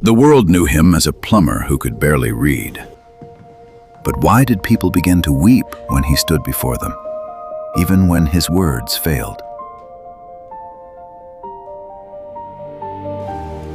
The world knew him as a plumber who could barely read. But why did people begin to weep when he stood before them, even when his words failed?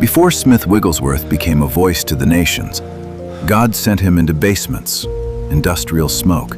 Before Smith Wigglesworth became a voice to the nations, God sent him into basements, industrial smoke,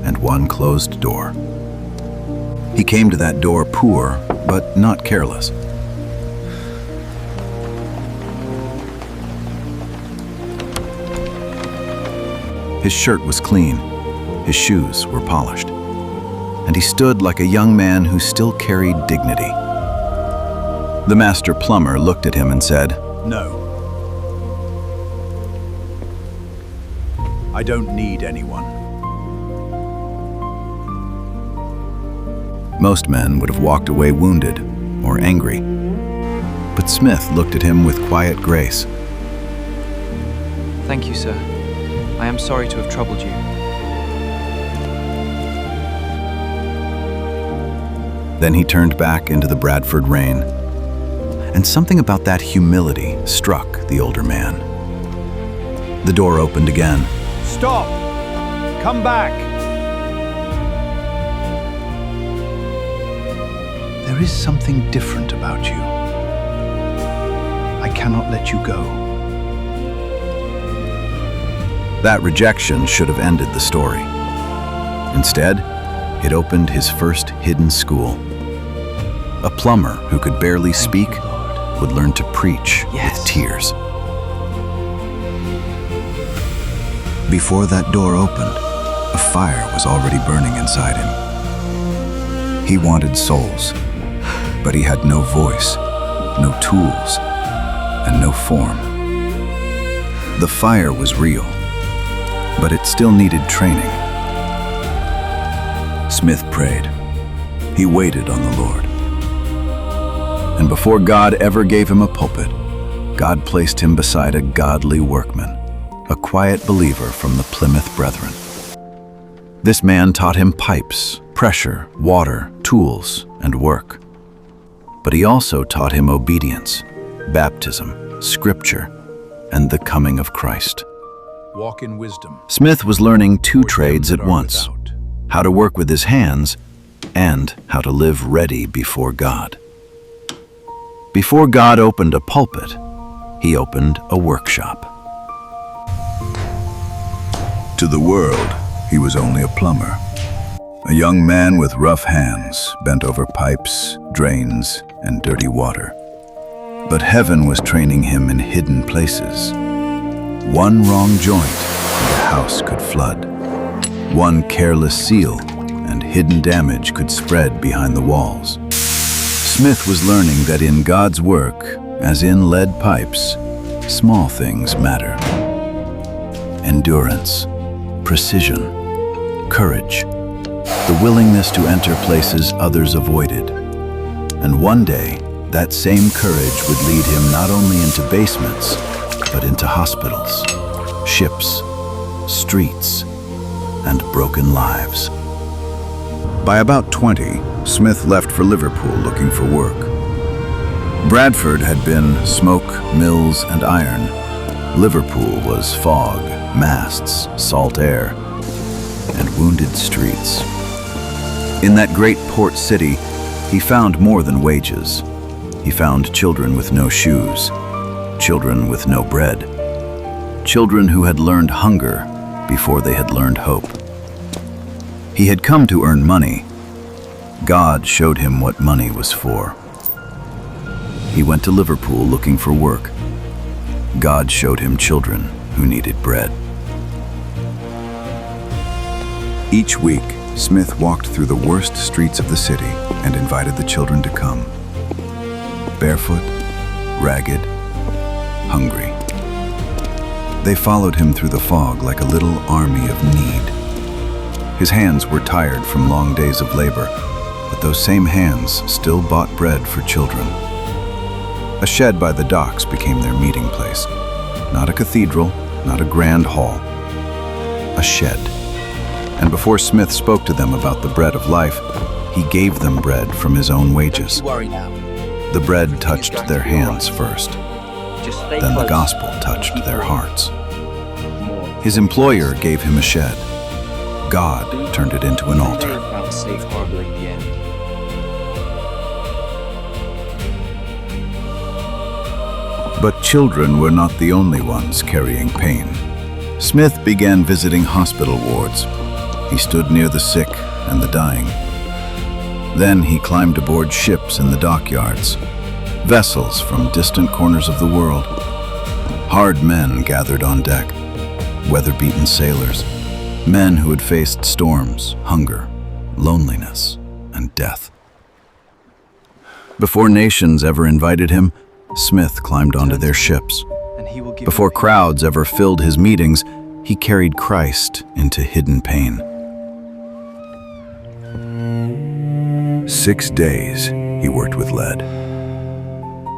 and one closed door. He came to that door poor, but not careless. His shirt was clean, his shoes were polished, and he stood like a young man who still carried dignity. The master plumber looked at him and said, "No. I don't need anyone." Most men would have walked away wounded or angry, but Smith looked at him with quiet grace. Thank you, sir. I am sorry to have troubled you. Then he turned back into the Bradford rain, and something about that humility struck the older man. The door opened again. "Stop! Come back!" "There is something different about you. I cannot let you go." That rejection should have ended the story. Instead, it opened his first hidden school. A plumber who could barely speak would learn to preach with tears. Before that door opened, a fire was already burning inside him. He wanted souls, but he had no voice, no tools, and no form. The fire was real, but it still needed training. Smith prayed. He waited on the Lord. And before God ever gave him a pulpit, God placed him beside a godly workman, a quiet believer from the Plymouth Brethren. This man taught him pipes, pressure, water, tools, and work. But he also taught him obedience, baptism, scripture, and the coming of Christ. Walk in wisdom. Smith was learning two trades at once: how to work with his hands and how to live ready before God. Before God opened a pulpit, he opened a workshop. To the world, he was only a plumber, a young man with rough hands bent over pipes, drains, and dirty water. But heaven was training him in hidden places. One wrong joint and the house could flood. One careless seal and hidden damage could spread behind the walls. Smith was learning that in God's work, as in lead pipes, small things matter. Endurance, precision, courage, the willingness to enter places others avoided. And one day, that same courage would lead him not only into basements, but into hospitals, ships, streets, and broken lives. By about 20, Smith left for Liverpool looking for work. Bradford had been smoke, mills, and iron. Liverpool was fog, masts, salt air, and wounded streets. In that great port city, he found more than wages. He found children with no shoes, children with no bread, children who had learned hunger before they had learned hope. He had come to earn money. God showed him what money was for. He went to Liverpool looking for work. God showed him children who needed bread. Each week, Smith walked through the worst streets of the city and invited the children to come. Barefoot, ragged, hungry. They followed him through the fog like a little army of need. His hands were tired from long days of labor, but those same hands still bought bread for children. A shed by the docks became their meeting place. Not a cathedral, not a grand hall. A shed. And before Smith spoke to them about the bread of life, he gave them bread from his own wages. Don't worry now. The bread touched their hands first. Then the gospel touched their hearts. His employer gave him a shed. God turned it into an altar. About safe harboring the end. But children were not the only ones carrying pain. Smith began visiting hospital wards. He stood near the sick and the dying. Then he climbed aboard ships in the dockyards, vessels from distant corners of the world. Hard men gathered on deck, weather-beaten sailors, men who had faced storms, hunger, loneliness, and death. Before nations ever invited him, Smith climbed onto their ships. And he will give Before crowds ever filled his meetings, he carried Christ into hidden pain. 6 days, he worked with lead.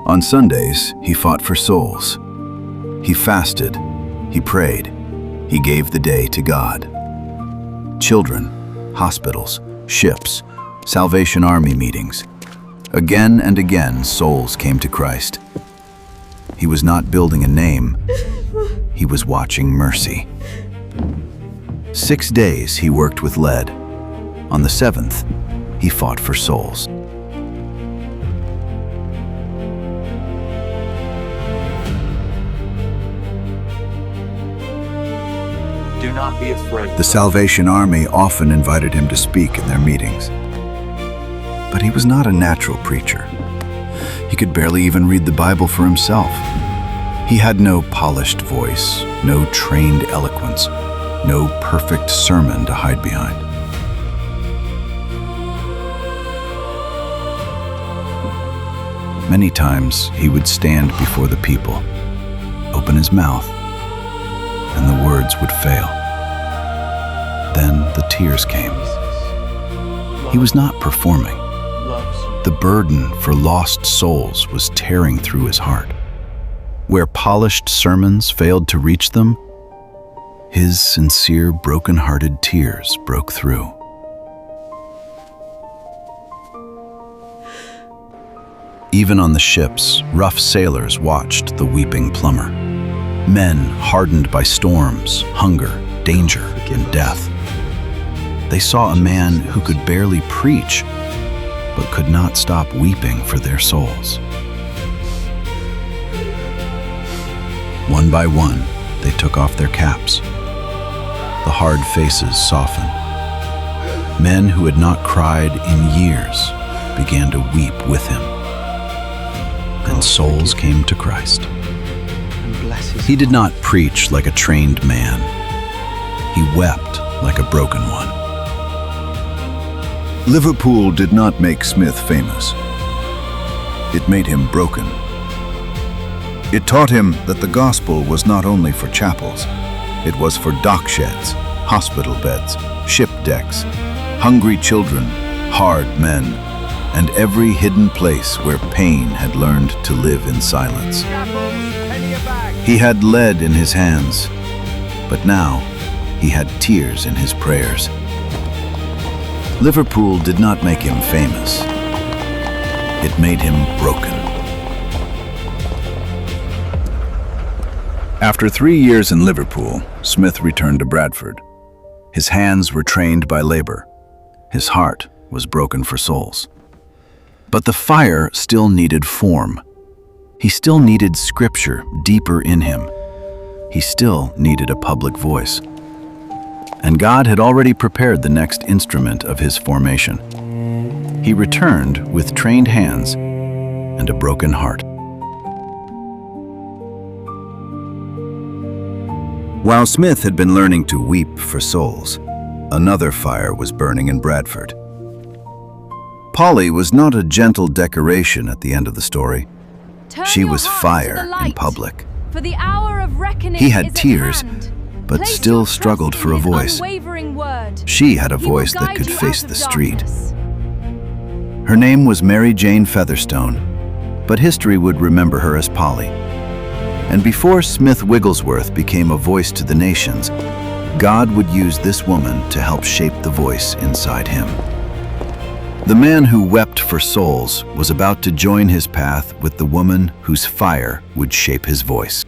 On Sundays, he fought for souls. He fasted, he prayed, he gave the day to God. Children, hospitals, ships, Salvation Army meetings. Again and again, souls came to Christ. He was not building a name, he was watching mercy. 6 days he worked with lead. On the 7th, he fought for souls. Do not be afraid. The Salvation Army often invited him to speak in their meetings. But he was not a natural preacher. He could barely even read the Bible for himself. He had no polished voice, no trained eloquence, no perfect sermon to hide behind. Many times he would stand before the people, open his mouth, and the words would fail. Then the tears came. He was not performing. The burden for lost souls was tearing through his heart. Where polished sermons failed to reach them, his sincere, broken-hearted tears broke through. Even on the ships, rough sailors watched the weeping plumber. Men hardened by storms, hunger, danger, and death. They saw a man who could barely preach, but could not stop weeping for their souls. One by one, they took off their caps. The hard faces softened. Men who had not cried in years began to weep with him. And souls came to Christ. He did not preach like a trained man. He wept like a broken one. Liverpool did not make Smith famous. It made him broken. It taught him that the gospel was not only for chapels. It was for dock sheds, hospital beds, ship decks, hungry children, hard men, and every hidden place where pain had learned to live in silence. He had lead in his hands, but now he had tears in his prayers. Liverpool did not make him famous. It made him broken. After 3 years in Liverpool, Smith returned to Bradford. His hands were trained by labor. His heart was broken for souls. But the fire still needed form. He still needed scripture deeper in him. He still needed a public voice. And God had already prepared the next instrument of his formation. He returned with trained hands and a broken heart. While Smith had been learning to weep for souls, another fire was burning in Bradford. Polly was not a gentle decoration at the end of the story. She was fire in public. For the hour of reckoning He had is at tears, hand. but Place still your trust struggled in for a his voice. unwavering word. She had a He will voice that guide could you face out the of street. darkness. Her name was Mary Jane Featherstone, but history would remember her as Polly. And before Smith Wigglesworth became a voice to the nations, God would use this woman to help shape the voice inside him. The man who wept for souls was about to join his path with the woman whose fire would shape his voice.